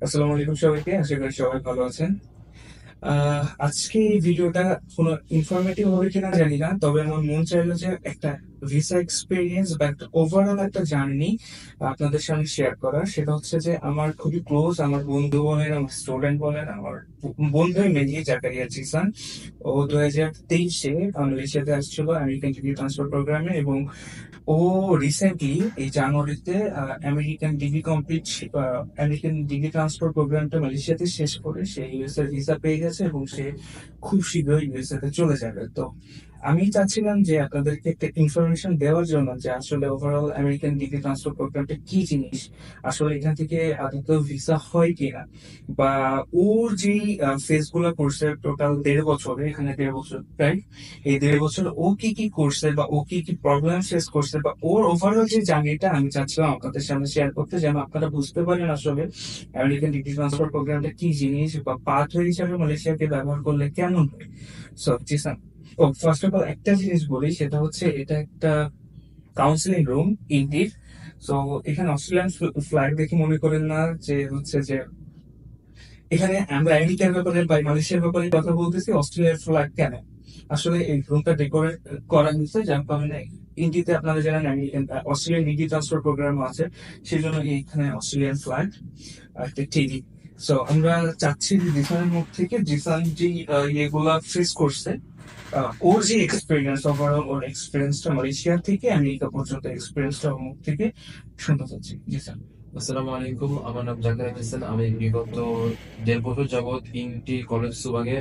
আসসালামু আলাইকুম সবাইকে, আশা করি সবাই ভালো আছেন। আজকে এই ভিডিওটা কোনো ইনফরমেটিভ হবে কিনা জানি না, তবে আমার মন চাইলো যে একটা ভিসা এক্সপিরিয়েন্স বা একটা ওভারঅল একটা জার্নি আপনাদের সামনে শেয়ার করা। সেটা হচ্ছে যে আমার খুবই ক্লোজ, আমার বন্ধু বলেন, আমার স্টুডেন্ট বলেন, আমার বন্ধুই মেনলি জাকারিয়া জিসান। ও 2023-এ মালয়েশিয়াতে আসছিল আমেরিকান ডিগ্রি ট্রান্সফার প্রোগ্রামে, এবং ও রিসেন্টলি এই জানুয়ারিতে আমেরিকান ডিগ্রি ট্রান্সফার প্রোগ্রামটা মালয়েশিয়াতে শেষ করে সে ইউএস এর ভিসা পেয়ে গেছে, এবং সে খুব শীঘ্রই ইউএসএ তে চলে যাবে। তো আমি চাচ্ছিলাম যে আপনাদেরকে একটা ইনফরমেশন দেওয়ার জন্য যে আসলে ওভারঅল আমেরিকান ডিগ্রি ট্রান্সফার প্রোগ্রামটা কি জিনিস, আসলে এখান থেকে আদৌ ভিসা হয় কিনা, বা ওর যে ফেস গুলো করছে টোটাল 1.5 বছরে, এখানে 1.5 বছর প্রায়। এই 1.5 বছর ও কি কি করছে বা ও কি কি প্রবলেম ফেস করছে, বা ওর ওভারঅল যে জার্নিটা আমি চাচ্ছিলাম আপনাদের সামনে শেয়ার করতে, যেন আপনারা বুঝতে পারেন আসলে আমেরিকান ডিগ্রি ট্রান্সফার প্রোগ্রামটা কি জিনিস, বা পাথওয়ে হিসাবে মালয়েশিয়াকে ব্যবহার করলে কেমন হয়। সো জিসান, ও ফার্স্ট অফ অল একটা জিনিস বলি, সেটা হচ্ছে এটা একটা কাউন্সিলিং রুম ইন্ডির। সো এখানে অস্ট্রেলিয়ান ফ্ল্যাগ দেখে মনে করেন না যে হচ্ছে যে এখানে আমরা আমেরিকার ব্যাপারে বা মালয়েশিয়ার ব্যাপারে কথা বলতেছি, অস্ট্রেলিয়ার ফ্ল্যাগ কেন। আসলে এই রুমটা ডেকোরেট করা হয়েছে যার কারণে ইন্ডিতে আপনারা জানেন American Australian degree transfer programme আছে, সেই জন্য এইখানে অস্ট্রেলিয়ান ফ্ল্যাগ একটা টিভি। সো আমরা চাচ্ছি যে জিসানের মুখ থেকে জিসান যে ইয়েগুলা ফেস করছে, ওর যে এক্সপিরিয়েন্স, ওভারঅল ওর এক্সপিরিয়েন্সটা মালয়েশিয়া থেকে আমেরিকা পর্যন্ত এক্সপিরিয়েন্সটা ওর মুখ থেকে শুনতে চাচ্ছি। জিসান। আসসালামু আলাইকুম, আমার নাম জাকারিয়া হোসেন। আমি বিগত 1.5 বছর যাবৎ ENT college সুবাগে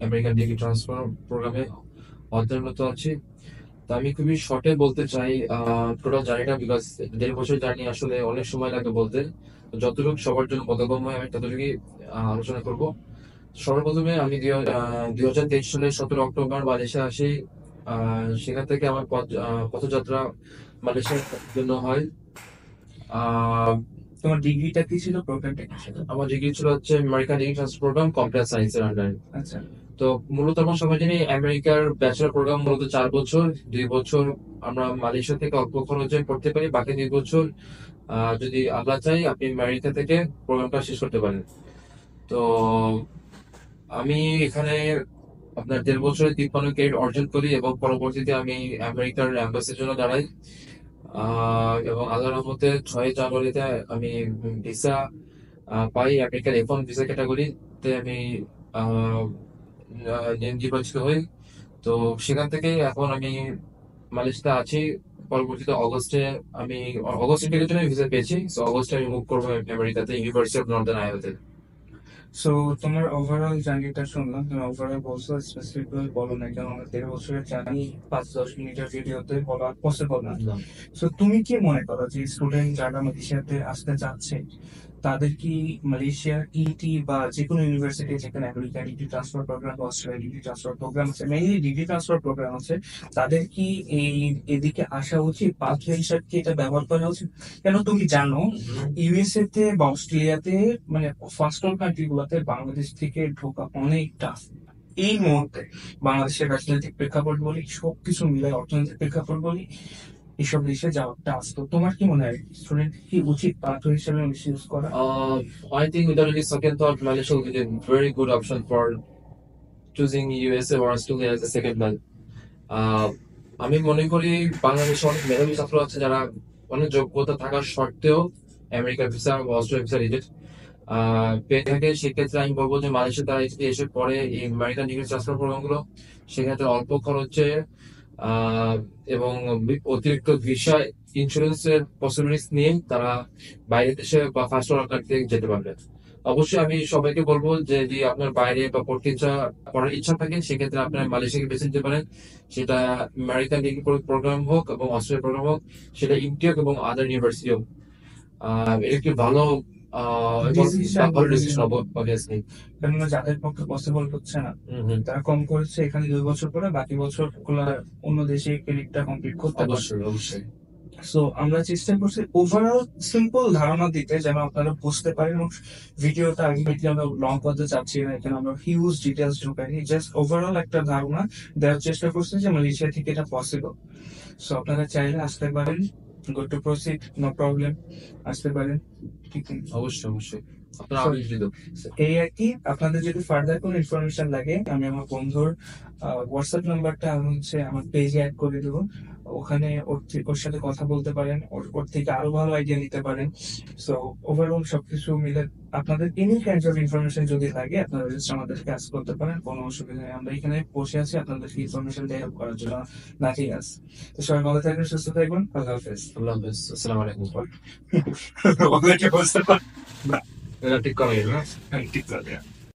American degree transfer প্রোগ্রামে অধ্যয়নরত আছি। তা আমি খুবই শর্টে বলতে চাই টোটাল জার্নিটা, বিকজ 1.5 বছর জার্নি আসলে অনেক সময় লাগে বলতে। তো যতটুকু সবার জন্য বোধগম্য হয় আমি ততটুকুই আলোচনা করব। সর্বপ্রথমে আমি 2023 সালের 17 অক্টোবর মালয়েশিয়া আসি। সেখান থেকে আমার পথযাত্রা মালয়েশিয়ার জন্য হয়। আহ তোমার ডিগ্রিটা কি ছিল, প্রোগ্রামটা কি ছিল? আমার ডিগ্রি ছিল হচ্ছে American degree transfer programme computer সায়েন্সের আন্ডারে। আচ্ছা। তো মূলত আমার সময় জানি আমেরিকার ব্যাচেলর প্রোগ্রাম মূলত 4 বছর। 2 বছর আমরা মালয়েশিয়া থেকে অল্প খরচে পড়তে পারি, বাকি 2 বছর যদি আল্লাহ চাই আপনি আমেরিকা থেকে প্রোগ্রামটা শেষ করতে পারেন। তো আমি এখানে আপনার 1.5 বছরে 53 ক্রেডিট অর্জন করি এবং পরবর্তীতে আমি আমেরিকার অ্যাম্বাসির জন্য দাঁড়াই। এবং আল্লাহর রহমতে 6 জানুয়ারিতে আমি ভিসা পাই, আমেরিকার F1 ভিসা ক্যাটাগরিতে আমি আহ, নির্বাচিত হই। তো সেখান থেকে এখন আমি মালয়েশিয়াতে আছি। পরবর্তীতে আমি অগস্ট ইন্টেকের জন্য ভিসা পেয়েছি। তো অগস্টে আমি মুভ করবো আমেরিকাতে, ইউনিভার্সিটি অফ নর্দার্ন আইওতে। সো তোমার ওভারঅল জার্নিটা শুনলাম, তুমি ওভারঅল বলছো, স্পেসিফিকলি বলো না, কারণ আমার 1.5 বছরের জার্নি 5-10 মিনিটের ভিডিওতে বলা পসিবল না। সো তুমি কি মনে করো যে স্টুডেন্ট যারা মালয়েশিয়াতে আসতে চাচ্ছে, তাদের কি মালয়েশিয়ার ইটি বা যে কোনো ইউনিভার্সিটি যেখানে আমেরিকান ডিগ্রি ট্রান্সফার প্রোগ্রাম বা অস্ট্রেলিয়ান ডিগ্রি ট্রান্সফার প্রোগ্রাম আছে, মেইনলি ডিগ্রি ট্রান্সফার প্রোগ্রাম আছে, তাদের কি এই এদিকে আসা উচিত, পাথওয়ে হিসাবে কি এটা ব্যবহার করা উচিত? কেন তুমি জানো ইউএসএ তে বা অস্ট্রেলিয়াতে, মানে ফার্স্ট ওয়ার্ল্ড কান্ট্রি গুলোতে বাংলাদেশ থেকে ঢোকা অনেক টাফ এই মুহূর্তে। বাংলাদেশের রাজনৈতিক প্রেক্ষাপট বলি, সবকিছু মিলে অর্থনৈতিক প্রেক্ষাপট বলি, এসব দেশে যাওয়া টাফ। তো তোমার কি মনে হয় স্টুডেন্ট কি উচিত পাথওয়ে হিসেবে ইউজ করা? I think without any second thought, Malaysia will be a very good option for choosing USA or Australia as a second plan. আহ, আমি মনে করি বাংলাদেশে অনেক মেধাবী ছাত্র আছে যারা অনেক যোগ্যতা থাকা সত্ত্বেও আমেরিকার ভিসা বা অস্ট্রেলিয়া ভিসা রিজেক্ট পেয়ে থাকে। সেক্ষেত্রে আমি বলবো যে মালয়েশিয়া তারা যদি এসে পড়ে এই আমেরিকান ডিগ্রি ট্রান্সফার প্রোগ্রাম গুলো, সেক্ষেত্রে অল্প খরচে আহ, এবং অতিরিক্ত ভিসা ইন্স্যুরেন্সের পসিবিলিটিস নিয়ে তারা বাইরের দেশে বা ফার্স্ট ওয়ার্ল্ড কান্ট্রি যেতে পারবে। অবশ্যই আমি সবাইকে বলবো যে যদি আপনার বাইরে বা পড়তে করার ইচ্ছা থাকে, সেক্ষেত্রে আপনার মালয়েশিয়াকে বেছে নিতে পারেন। সেটা আমেরিকান ডিগ্রি প্রোগ্রাম হোক এবং অস্ট্রেলিয়া প্রোগ্রাম হোক, সেটা ইনটেক এবং আদার ইউনিভার্সিটি হোক। এটা একটি ভালো ডিসিশন ভালো বলে ডিসিশন হবে অবভিয়াসলি। কেননা যাদের পক্ষে পসিবল হচ্ছে না, তারা কম করেছে এখানে 2 বছর করে, বাকি বছর গুলা অন্য দেশে ক্রেডিটটা কমপ্লিট করতে পারে। অবশ্যই অবশ্যই। সো আমরা চেষ্টা করছি ওভারঅল সিম্পল ধারণা দিতে, যেন আপনারা বুঝতে পারেন, এবং ভিডিওটা আলটিমেটলি আমরা লং করতে চাচ্ছি না, এখানে আমরা হিউজ ডিটেলস ঢুকাইনি, জাস্ট ওভারঅল একটা ধারণা দেওয়ার চেষ্টা করছি যে মালয়েশিয়া থেকে এটা পসিবল। সো আপনারা চাইলে আসতে পারেন, good to proceed, no problem, আসতে পারেন। ঠিক আছে। অবশ্যই অবশ্যই। আপনার আবিষ্কৃত। এই আর কি। আপনাদের যদি ফার্দার কোনো ইনফরমেশন লাগে, আমি আমার বন্ধুর হোয়াটসঅ্যাপ নাম্বারটা আমি হচ্ছে আমার পেজে অ্যাড করে দেবো। ওখানে ওর সাথে কথা বলতে পারেন, ওর থেকে আরো ভালো আইডিয়া নিতে পারেন। সো ওভারঅল সবকিছু মিলে আপনাদের এনি কাইন্ড অফ ইনফরমেশন যদি লাগে, আপনারা জাস্ট আমাদেরকে আস্ক করতে পারেন, কোনো অসুবিধা নেই। আমরা এখানে বসে আছি আপনাদেরকে ইনফরমেশন দিয়ে হেল্প করার জন্য, নাথিং এলস। তো সবাই ভালো থাকবেন, সুস্থ থাকবেন, আল্লাহ হাফেজ। আল্লাহ হাফেজ, আসসালামু আলাইকুম। ওদেরকে বলতে পারেন না, এটা ঠিক করা গেল না? ঠিক আছে।